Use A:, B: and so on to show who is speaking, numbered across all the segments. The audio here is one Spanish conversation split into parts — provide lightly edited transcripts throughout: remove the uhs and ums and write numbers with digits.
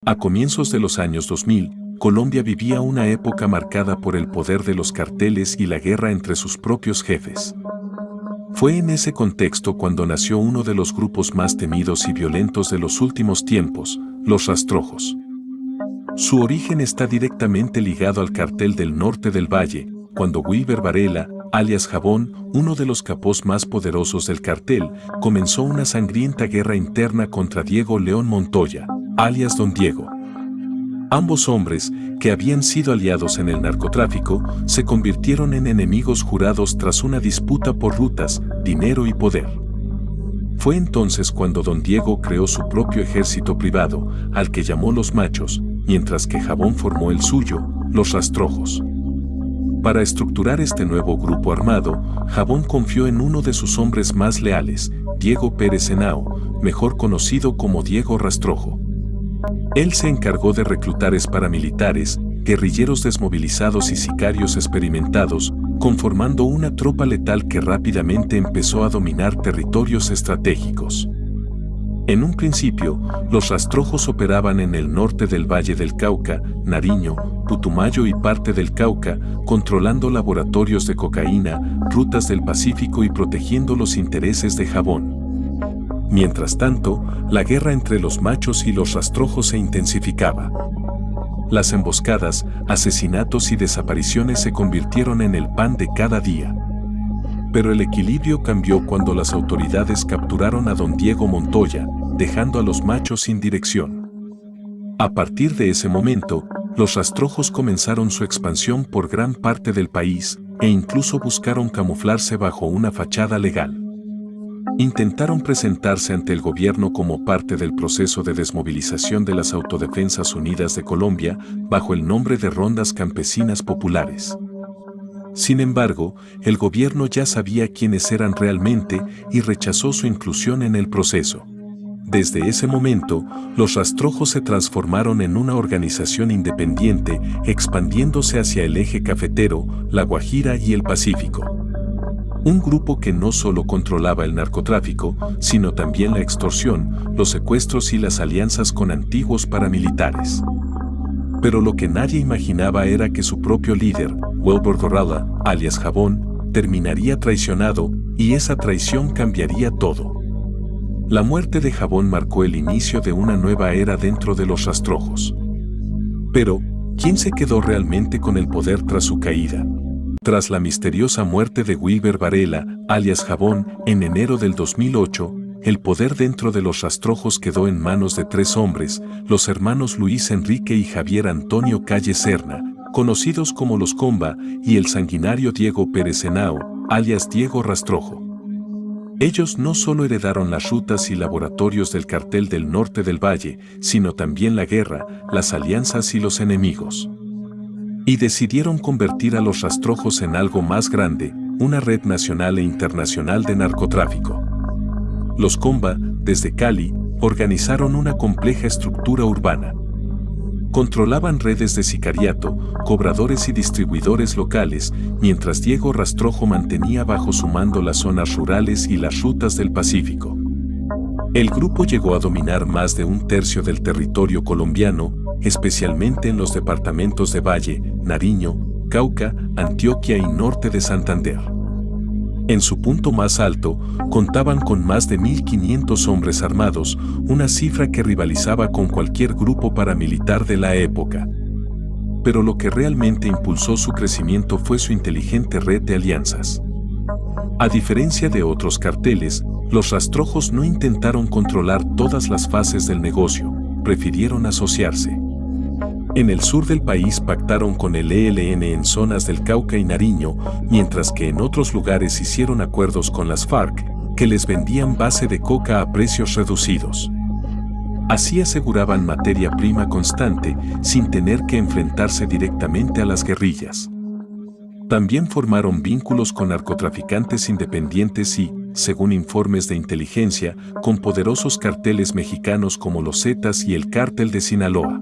A: A comienzos de los años 2000, Colombia vivía una época marcada por el poder de los carteles y la guerra entre sus propios jefes. Fue en ese contexto cuando nació uno de los grupos más temidos y violentos de los últimos tiempos, los Rastrojos. Su origen está directamente ligado al cartel del Norte del Valle, cuando Wilber Varela, alias Jabón, uno de los capos más poderosos del cartel, comenzó una sangrienta guerra interna contra Diego León Montoya, alias Don Diego. Ambos hombres, que habían sido aliados en el narcotráfico, se convirtieron en enemigos jurados tras una disputa por rutas, dinero y poder. Fue entonces cuando Don Diego creó su propio ejército privado, al que llamó Los Machos, mientras que Jabón formó el suyo, Los Rastrojos. Para estructurar este nuevo grupo armado, Jabón confió en uno de sus hombres más leales, Diego Pérez Henao, mejor conocido como Diego Rastrojo. Él se encargó de reclutar paramilitares, guerrilleros desmovilizados y sicarios experimentados, conformando una tropa letal que rápidamente empezó a dominar territorios estratégicos. En un principio, los Rastrojos operaban en el norte del Valle del Cauca, Nariño, Putumayo y parte del Cauca, controlando laboratorios de cocaína, rutas del Pacífico y protegiendo los intereses de Jabón. Mientras tanto, la guerra entre los Machos y los Rastrojos se intensificaba. Las emboscadas, asesinatos y desapariciones se convirtieron en el pan de cada día. Pero el equilibrio cambió cuando las autoridades capturaron a Don Diego Montoya, dejando a los Machos sin dirección. A partir de ese momento, los Rastrojos comenzaron su expansión por gran parte del país, e incluso buscaron camuflarse bajo una fachada legal. Intentaron presentarse ante el gobierno como parte del proceso de desmovilización de las Autodefensas Unidas de Colombia, bajo el nombre de Rondas Campesinas Populares. Sin embargo, el gobierno ya sabía quiénes eran realmente y rechazó su inclusión en el proceso. Desde ese momento, los Rastrojos se transformaron en una organización independiente, expandiéndose hacia el eje cafetero, La Guajira y el Pacífico. Un grupo que no solo controlaba el narcotráfico, sino también la extorsión, los secuestros y las alianzas con antiguos paramilitares. Pero lo que nadie imaginaba era que su propio líder, Wilber Varela, alias Jabón, terminaría traicionado, y esa traición cambiaría todo. La muerte de Jabón marcó el inicio de una nueva era dentro de los Rastrojos. Pero, ¿quién se quedó realmente con el poder tras su caída? Tras la misteriosa muerte de Wilber Varela, alias Jabón, en enero del 2008, el poder dentro de los Rastrojos quedó en manos de tres hombres, los hermanos Luis Enrique y Javier Antonio Calle Serna, conocidos como los Comba, y el sanguinario Diego Pérez Henao, alias Diego Rastrojo. Ellos no solo heredaron las rutas y laboratorios del cartel del Norte del Valle, sino también la guerra, las alianzas y los enemigos. Y decidieron convertir a los Rastrojos en algo más grande, una red nacional e internacional de narcotráfico. Los Comba, desde Cali, organizaron una compleja estructura urbana. Controlaban redes de sicariato, cobradores y distribuidores locales, mientras Diego Rastrojo mantenía bajo su mando las zonas rurales y las rutas del Pacífico. El grupo llegó a dominar más de un tercio del territorio colombiano, especialmente en los departamentos de Valle, Nariño, Cauca, Antioquia y norte de Santander. En su punto más alto, contaban con más de 1.500 hombres armados, una cifra que rivalizaba con cualquier grupo paramilitar de la época. Pero lo que realmente impulsó su crecimiento fue su inteligente red de alianzas. A diferencia de otros carteles, los Rastrojos no intentaron controlar todas las fases del negocio, prefirieron asociarse. En el sur del país pactaron con el ELN en zonas del Cauca y Nariño, mientras que en otros lugares hicieron acuerdos con las FARC, que les vendían base de coca a precios reducidos. Así aseguraban materia prima constante, sin tener que enfrentarse directamente a las guerrillas. También formaron vínculos con narcotraficantes independientes y, según informes de inteligencia, con poderosos carteles mexicanos como los Zetas y el Cártel de Sinaloa.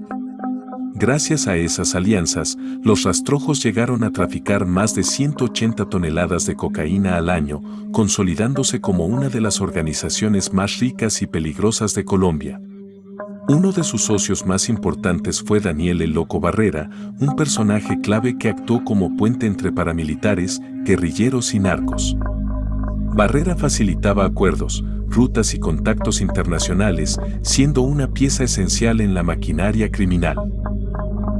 A: Gracias a esas alianzas, los Rastrojos llegaron a traficar más de 180 toneladas de cocaína al año, consolidándose como una de las organizaciones más ricas y peligrosas de Colombia. Uno de sus socios más importantes fue Daniel "El Loco" Barrera, un personaje clave que actuó como puente entre paramilitares, guerrilleros y narcos. Barrera facilitaba acuerdos, rutas y contactos internacionales, siendo una pieza esencial en la maquinaria criminal.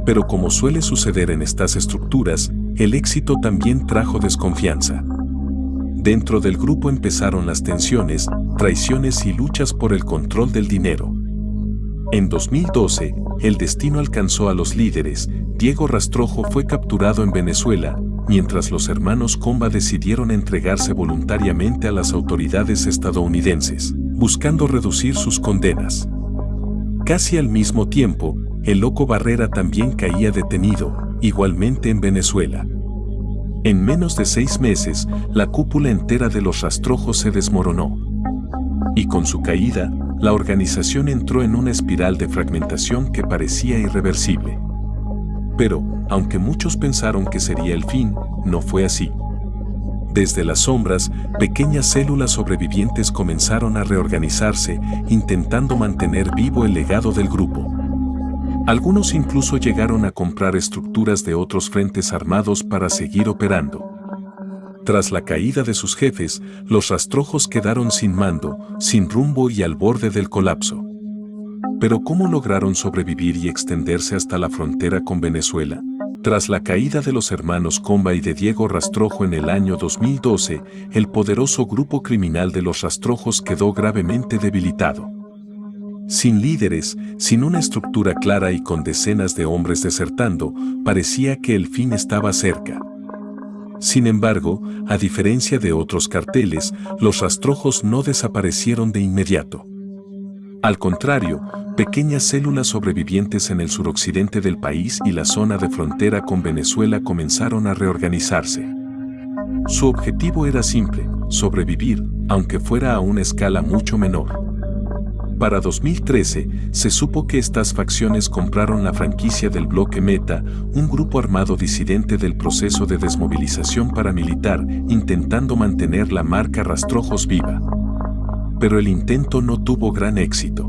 A: Pero como suele suceder en estas estructuras, el éxito también trajo desconfianza. Dentro del grupo empezaron las tensiones, traiciones y luchas por el control del dinero. En 2012, el destino alcanzó a los líderes. Diego Rastrojo fue capturado en Venezuela, mientras los hermanos Comba decidieron entregarse voluntariamente a las autoridades estadounidenses, buscando reducir sus condenas. Casi al mismo tiempo, el Loco Barrera también caía detenido, igualmente en Venezuela. En menos de 6 meses, la cúpula entera de los Rastrojos se desmoronó. Y con su caída, la organización entró en una espiral de fragmentación que parecía irreversible. Pero, aunque muchos pensaron que sería el fin, no fue así. Desde las sombras, pequeñas células sobrevivientes comenzaron a reorganizarse, intentando mantener vivo el legado del grupo. Algunos incluso llegaron a comprar estructuras de otros frentes armados para seguir operando. Tras la caída de sus jefes, los Rastrojos quedaron sin mando, sin rumbo y al borde del colapso. Pero ¿cómo lograron sobrevivir y extenderse hasta la frontera con Venezuela? Tras la caída de los hermanos Comba y de Diego Rastrojo en el año 2012, el poderoso grupo criminal de los Rastrojos quedó gravemente debilitado. Sin líderes, sin una estructura clara y con decenas de hombres desertando, parecía que el fin estaba cerca. Sin embargo, a diferencia de otros carteles, los Rastrojos no desaparecieron de inmediato. Al contrario, pequeñas células sobrevivientes en el suroccidente del país y la zona de frontera con Venezuela comenzaron a reorganizarse. Su objetivo era simple: sobrevivir, aunque fuera a una escala mucho menor. Para 2013, se supo que estas facciones compraron la franquicia del Bloque Meta, un grupo armado disidente del proceso de desmovilización paramilitar, intentando mantener la marca Rastrojos viva. Pero el intento no tuvo gran éxito.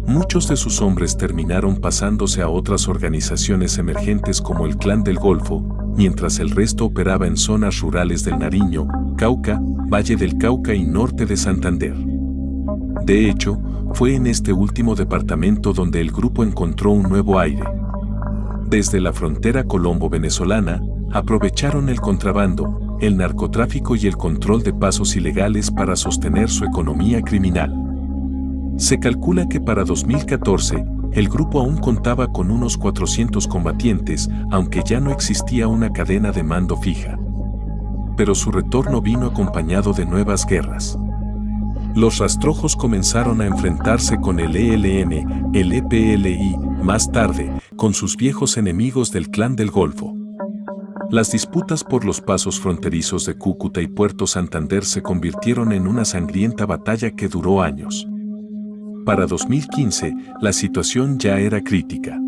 A: Muchos de sus hombres terminaron pasándose a otras organizaciones emergentes como el Clan del Golfo, mientras el resto operaba en zonas rurales del Nariño, Cauca, Valle del Cauca y norte de Santander. De hecho, fue en este último departamento donde el grupo encontró un nuevo aire. Desde la frontera colombo-venezolana, aprovecharon el contrabando, el narcotráfico y el control de pasos ilegales para sostener su economía criminal. Se calcula que para 2014, el grupo aún contaba con unos 400 combatientes, aunque ya no existía una cadena de mando fija. Pero su retorno vino acompañado de nuevas guerras. Los Rastrojos comenzaron a enfrentarse con el ELN, el EPLI, más tarde, con sus viejos enemigos del Clan del Golfo. Las disputas por los pasos fronterizos de Cúcuta y Puerto Santander se convirtieron en una sangrienta batalla que duró años. Para 2015, la situación ya era crítica.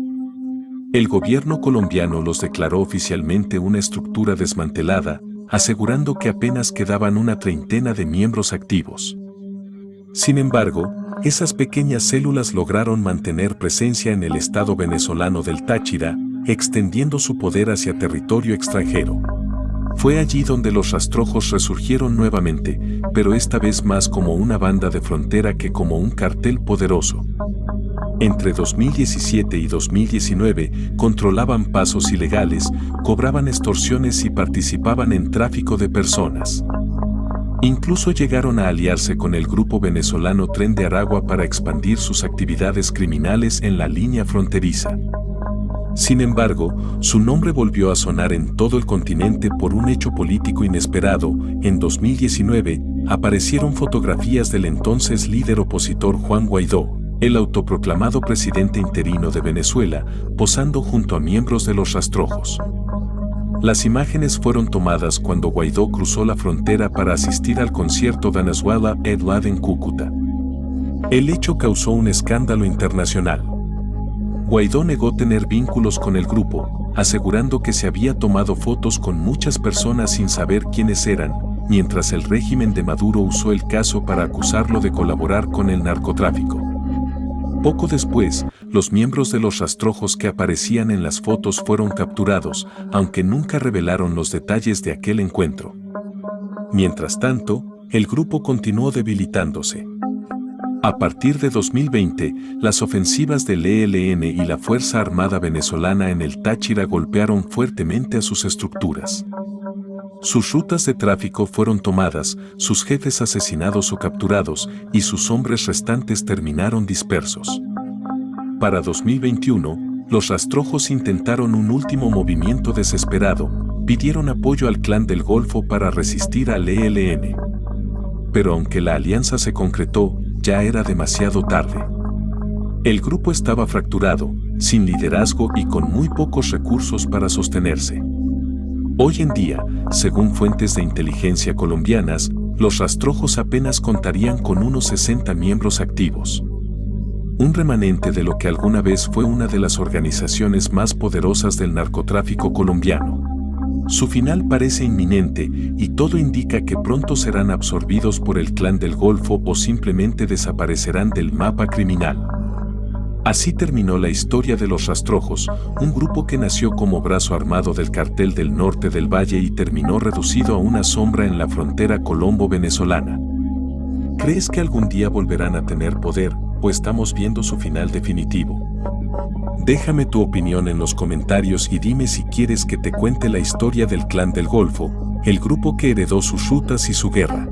A: El gobierno colombiano los declaró oficialmente una estructura desmantelada, asegurando que apenas quedaban una treintena de miembros activos. Sin embargo, esas pequeñas células lograron mantener presencia en el estado venezolano del Táchira, extendiendo su poder hacia territorio extranjero. Fue allí donde los Rastrojos resurgieron nuevamente, pero esta vez más como una banda de frontera que como un cartel poderoso. Entre 2017 y 2019, controlaban pasos ilegales, cobraban extorsiones y participaban en tráfico de personas. Incluso llegaron a aliarse con el grupo venezolano Tren de Aragua para expandir sus actividades criminales en la línea fronteriza. Sin embargo, su nombre volvió a sonar en todo el continente por un hecho político inesperado. En 2019, aparecieron fotografías del entonces líder opositor Juan Guaidó, el autoproclamado presidente interino de Venezuela, posando junto a miembros de los Rastrojos. Las imágenes fueron tomadas cuando Guaidó cruzó la frontera para asistir al concierto Venezuela Edward en Cúcuta. El hecho causó un escándalo internacional. Guaidó negó tener vínculos con el grupo, asegurando que se había tomado fotos con muchas personas sin saber quiénes eran, mientras el régimen de Maduro usó el caso para acusarlo de colaborar con el narcotráfico. Poco después, los miembros de los rastrojos que aparecían en las fotos fueron capturados, aunque nunca revelaron los detalles de aquel encuentro. Mientras tanto, el grupo continuó debilitándose. A partir de 2020, las ofensivas del ELN y la Fuerza Armada Venezolana en el Táchira golpearon fuertemente a sus estructuras. Sus rutas de tráfico fueron tomadas, sus jefes asesinados o capturados, y sus hombres restantes terminaron dispersos. Para 2021, los rastrojos intentaron un último movimiento desesperado, pidieron apoyo al Clan del Golfo para resistir al ELN. Pero aunque la alianza se concretó, ya era demasiado tarde. El grupo estaba fracturado, sin liderazgo y con muy pocos recursos para sostenerse. Hoy en día, según fuentes de inteligencia colombianas, los rastrojos apenas contarían con unos 60 miembros activos. Un remanente de lo que alguna vez fue una de las organizaciones más poderosas del narcotráfico colombiano. Su final parece inminente y todo indica que pronto serán absorbidos por el Clan del Golfo o simplemente desaparecerán del mapa criminal. Así terminó la historia de los rastrojos, un grupo que nació como brazo armado del Cartel del Norte del Valle y terminó reducido a una sombra en la frontera colombo-venezolana. ¿Crees que algún día volverán a tener poder o estamos viendo su final definitivo? Déjame tu opinión en los comentarios y dime si quieres que te cuente la historia del Clan del Golfo, el grupo que heredó sus rutas y su guerra.